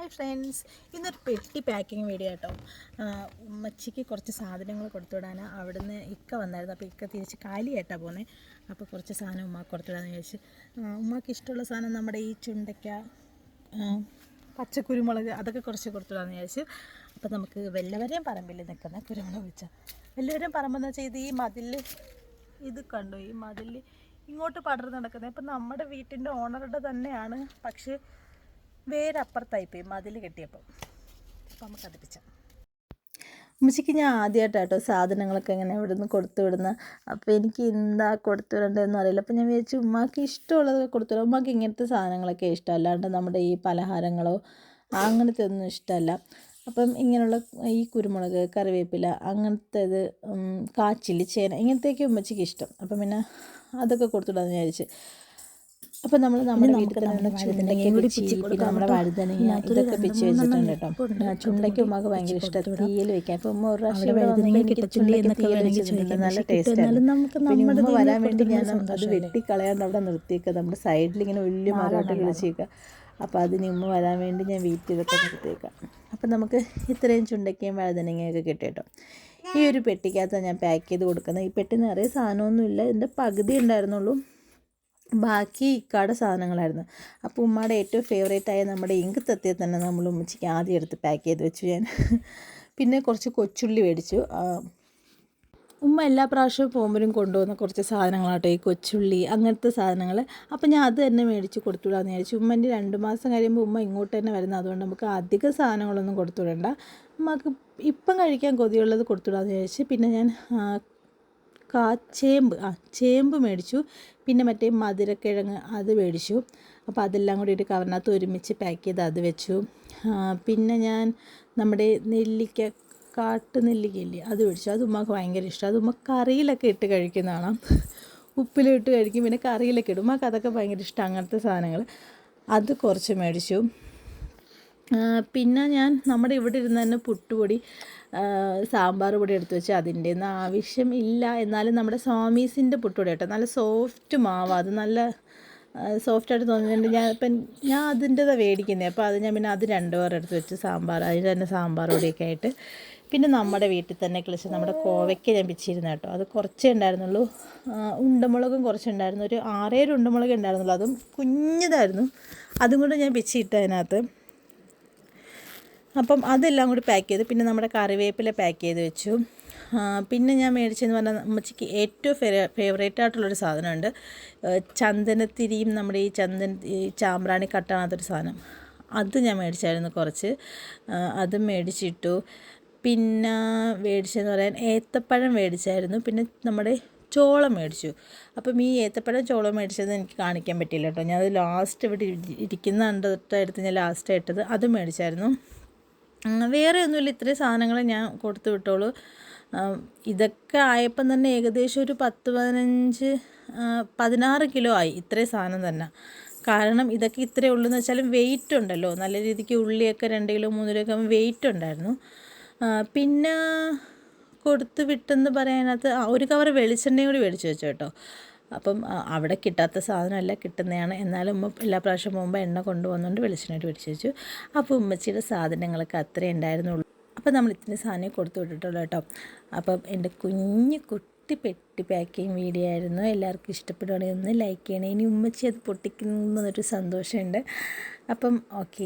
Hi friends, ഇന്നൊരു പെട്ടി packing video കേട്ടോ. ഉമ്മച്ചിക്ക് കുറച്ച് സാധനങ്ങൾ കൊടുത്തുവിടാനാണ്. അവിടുന്ന് ഇക്ക വന്നായിരുന്നു. അപ്പോൾ ഇക്ക തിരിച്ച് കാലിയായിട്ടാണ് പോകുന്നത്. അപ്പോൾ കുറച്ച് സാധനം ഉമ്മക്ക് കൊടുത്തുവിടാമെന്ന് വിചാരിച്ച്. ഉമ്മക്ക് ഇഷ്ടമുള്ള സാധനം നമ്മുടെ ഈ ചുണ്ടയ്ക്ക, പച്ചക്കുരുമുളക്, അതൊക്കെ കുറച്ച് കൊടുത്തുവിടാമെന്ന് വിചാരിച്ചു. അപ്പോൾ നമുക്ക് വല്ലവരെയും പറമ്പിൽ നിൽക്കുന്ന കുരുമുളക് വെച്ചാൽ വല്ലവരെയും പറമ്പെന്ന് വെച്ചാൽ ഇത് ഈ മതിൽ ഇത് കണ്ടു, ഈ മതിൽ ഇങ്ങോട്ട് പടർന്ന് നടക്കുന്നത്. ഇപ്പം നമ്മുടെ വീട്ടിൻ്റെ ഓണറുടെ തന്നെയാണ്, പക്ഷേ വേരപ്പുറത്തായിപ്പോയി മതിൽ കെട്ടിയപ്പോൾ. അപ്പോൾ നമുക്ക് അതിപ്പിച്ചാൽ ഉമ്മച്ചിക്ക് ഞാൻ ആദ്യമായിട്ടാട്ടോ സാധനങ്ങളൊക്കെ ഇങ്ങനെ ഇവിടെ നിന്ന് കൊടുത്തു വിടുന്ന. അപ്പോൾ എനിക്ക് എന്താ കൊടുത്തു വിടേണ്ടതെന്ന് അറിയില്ല. അപ്പോൾ ഞാൻ വിചാരിച്ചു ഉമ്മാക്ക് ഇഷ്ടമുള്ളത് കൊടുത്തു വിടാം. ഉമ്മാക്ക് ഇങ്ങനത്തെ സാധനങ്ങളൊക്കെ ഇഷ്ടം, അല്ലാണ്ട് നമ്മുടെ ഈ പലഹാരങ്ങളോ അങ്ങനത്തെ ഒന്നും ഇഷ്ടമല്ല. അപ്പം ഇങ്ങനെയുള്ള ഈ കുരുമുളക്, കറിവേപ്പില, അങ്ങനത്തേത്, കാച്ചില്, ചേന, ഇങ്ങനത്തെയൊക്കെ ഉമ്മച്ചിക്ക് ഇഷ്ടം. അപ്പം പിന്നെ അതൊക്കെ കൊടുത്തുവിടാമെന്ന് വിചാരിച്ച്. അപ്പം നമ്മുടെ വീട്ടിൽ തന്നെ നമ്മുടെ വഴുതനങ്ങ ഇതൊക്കെ പിച്ച് വെച്ചിട്ടുണ്ട് കേട്ടോ. ചുണ്ടയ്ക്ക് ഉമ്മക്ക് ഭയങ്കര ഇഷ്ടം തീയിൽ വെക്കാൻ. അപ്പം ഉമ്മ ഒരു പ്രാവശ്യം എനിക്ക് ചുണ്ടയ്ക്ക് തീയിൽ വെച്ചിട്ടുണ്ട്, നല്ല ടേസ്റ്റ് ആണ്. ഉമ്മ വരാൻ വേണ്ടി ഞാൻ അത് വെട്ടിക്കളയാണ്ട് അവിടെ നിർത്തിയേക്കുക. നമ്മുടെ സൈഡിൽ ഇങ്ങനെ വലിയ മരമായിട്ട് കിളിച്ചേക്കുക. അപ്പോൾ അതിന് ഉമ്മ വരാൻ വേണ്ടി ഞാൻ വെയിറ്റ് ചെയ്തൊക്കെ നിർത്തിയേക്കാം. അപ്പം നമുക്ക് ഇത്രയും ചുണ്ടയ്ക്കയും വഴുതനങ്ങയൊക്കെ കിട്ടും കേട്ടോ. ഈ ഒരു പെട്ടിക്കകത്താണ് ഞാൻ പാക്ക് ചെയ്ത് കൊടുക്കുന്നത്. ഈ പെട്ടി നിറയെ സാധനമൊന്നുമില്ല, ഇതിൻ്റെ പകുതി ഉണ്ടായിരുന്നുള്ളൂ, ബാക്കി ഇക്കാടെ സാധനങ്ങളായിരുന്നു. അപ്പോൾ ഉമ്മയുടെ ഏറ്റവും ഫേവറേറ്റായ നമ്മുടെ ഇങ്ക് തത്തിയെ തന്നെ നമ്മൾ ഉമ്മച്ചിക്ക് ആദ്യം എടുത്ത് പാക്ക് ചെയ്ത് വെച്ചു ഞാൻ. പിന്നെ കുറച്ച് കൊച്ചുള്ളി മേടിച്ചു. ഉമ്മ എല്ലാ പ്രാവശ്യവും പോകുമ്പോഴും കൊണ്ടുപോകുന്ന കുറച്ച് സാധനങ്ങളാട്ടോ ഈ കൊച്ചുള്ളി, അങ്ങനത്തെ സാധനങ്ങൾ. അപ്പോൾ ഞാൻ അത് തന്നെ മേടിച്ച് കൊടുത്തുവിടാമെന്ന് വിചാരിച്ചു. ഉമ്മൻ്റെ 2 മാസം കഴിയുമ്പോൾ ഉമ്മ ഇങ്ങോട്ട് തന്നെ വരുന്നത്, അതുകൊണ്ട് നമുക്ക് അധികം സാധനങ്ങളൊന്നും കൊടുത്തുവിടണ്ട. ഉമ്മക്ക് ഇപ്പം കഴിക്കാൻ കൊതിയുള്ളത് കൊടുത്തുവിടാമെന്ന് വിചാരിച്ച്. പിന്നെ ഞാൻ ചേമ്പ് മേടിച്ചു. പിന്നെ മറ്റേ മധുരക്കിഴങ്ങ് അത് മേടിച്ചു. അപ്പോൾ അതെല്ലാം കൂടി ഒരു കവറിനകത്ത് ഒരുമിച്ച് പാക്ക് ചെയ്ത് അത് വെച്ചു. പിന്നെ ഞാൻ നമ്മുടെ നെല്ലിക്ക, കാട്ടുനെല്ലിക്കയില്ലേ, അത് മേടിച്ചു. അത് ഉമ്മക്ക് ഭയങ്കര ഇഷ്ടം. അത് ഉമ്മ കറിയിലൊക്കെ ഇട്ട് കഴിക്കുന്നതാണ്, ഉപ്പിലിട്ട് കഴിക്കും, പിന്നെ കറിയിലൊക്കെ ഇടും. ഉമ്മക്ക് അതൊക്കെ ഭയങ്കര ഇഷ്ടം, അങ്ങനത്തെ സാധനങ്ങൾ. അത് കുറച്ച് മേടിച്ചു. പിന്നെ ഞാൻ നമ്മുടെ ഇവിടെ ഇരുന്ന് തന്നെ പുട്ടുപൊടി, സാമ്പാർ പൊടി എടുത്ത് വെച്ച് അതിൻ്റെ ഒന്നും ആവശ്യം ഇല്ല. എന്നാലും നമ്മുടെ സ്വാമീസിൻ്റെ പുട്ടുപൊടി കേട്ടോ, നല്ല സോഫ്റ്റ് മാവ്, അത് നല്ല സോഫ്റ്റായിട്ട് തോന്നുന്നുണ്ട്. ഞാൻ അതിൻ്റെതാണ് മേടിക്കുന്നത്. അപ്പോൾ അത് ഞാൻ പിന്നെ അത് 2 പേർ എടുത്ത് വെച്ച് സാമ്പാർ, അതിന് തന്നെ സാമ്പാർ പൊടിയൊക്കെ ആയിട്ട്. പിന്നെ നമ്മുടെ വീട്ടിൽ തന്നെ കിളിച്ച് നമ്മുടെ കോവയ്ക്ക ഞാൻ പിച്ചിരുന്നു കേട്ടോ. അത് കുറച്ചേ ഉണ്ടായിരുന്നുള്ളൂ. ഉണ്ടമുളകും കുറച്ചുണ്ടായിരുന്നു, ഒരു 6-7 ഉണ്ടമുളക് ഉണ്ടായിരുന്നുള്ളൂ, അതും കുഞ്ഞതായിരുന്നു. അതും കൊണ്ട് ഞാൻ പിച്ചിയിട്ട് അതിനകത്ത്. അപ്പം അതെല്ലാം കൂടി പാക്ക് ചെയ്തു. പിന്നെ നമ്മുടെ കറിവേപ്പില പാക്ക് ചെയ്ത് വെച്ചു. പിന്നെ ഞാൻ മേടിച്ചതെന്ന് പറഞ്ഞാൽ അമ്മച്ചിക്ക് ഏറ്റവും ഫേവറേറ്റ് ആയിട്ടുള്ളൊരു സാധനമുണ്ട്, ചന്ദനത്തിരിയും നമ്മുടെ ഈ ചാമ്പ്രാണി കട്ടാണത്തൊരു സാധനം, അത് ഞാൻ മേടിച്ചായിരുന്നു കുറച്ച്. അത് മേടിച്ചിട്ടു. പിന്നെ മേടിച്ചതെന്ന് പറയാൻ ഏത്തപ്പഴം മേടിച്ചായിരുന്നു. പിന്നെ നമ്മുടെ ചോളം മേടിച്ചു. അപ്പം ഈ ഏത്തപ്പഴം ചോളം മേടിച്ചത് എനിക്ക് കാണിക്കാൻ പറ്റിയില്ല കേട്ടോ. ഞാൻ അത് ലാസ്റ്റ് ഇവിടെ ഇരിക്കുന്ന കണ്ടിട്ടെടുത്ത് ഞാൻ ലാസ്റ്റ് ഇട്ടത്, അത് മേടിച്ചായിരുന്നു. വേറെ ഒന്നുമില്ല, ഇത്രയും സാധനങ്ങൾ ഞാൻ കൊടുത്തു വിട്ടോളൂ. ഇതൊക്കെ ആയപ്പം തന്നെ ഏകദേശം ഒരു 10-15-16 കിലോ ആയി, ഇത്രയും സാധനം തന്നെ. കാരണം ഇതൊക്കെ ഇത്രയേ ഉള്ളൂ എന്ന് വെച്ചാലും വെയിറ്റ് ഉണ്ടല്ലോ, നല്ല രീതിക്ക് ഉള്ളിയൊക്കെ 2 കിലോ 3 കിലോ ഒക്കെ വെയിറ്റ് ഉണ്ടായിരുന്നു. പിന്നെ കൊടുത്തു വിട്ടെന്ന് പറയാനകത്ത് ഒരു കവർ വെളിച്ചെണ്ണയും കൂടി മേടിച്ച് വെച്ചു കേട്ടോ. അപ്പം അവിടെ കിട്ടാത്ത സാധനമല്ല, കിട്ടുന്നതാണ്. എന്നാലും ഉമ്മ എല്ലാ പ്രാവശ്യം പോകുമ്പോൾ എണ്ണ കൊണ്ടുപോകുന്നതുകൊണ്ട് വെളിച്ചെണ്ണയിട്ട് മേടിച്ച് വെച്ചു. അപ്പോൾ ഉമ്മച്ചിയുടെ സാധനങ്ങളൊക്കെ അത്രേ ഉണ്ടായിരുന്നുള്ളൂ. അപ്പോൾ നമ്മൾ ഇത്രയും സാധനം കൊടുത്തു വിട്ടിട്ടുള്ളൂ കേട്ടോ. അപ്പം എൻ്റെ കുട്ടി പെട്ടി പാക്കിങ് വീഡിയോ ആയിരുന്നു. എല്ലാവർക്കും ഇഷ്ടപ്പെടുകയാണെങ്കിൽ ഒന്ന് ലൈക്ക് ചെയ്യണേ. ഇനി ഉമ്മച്ചി അത് പൊട്ടിക്കുന്നൊരു സന്തോഷമുണ്ട്. അപ്പം ഓക്കെ.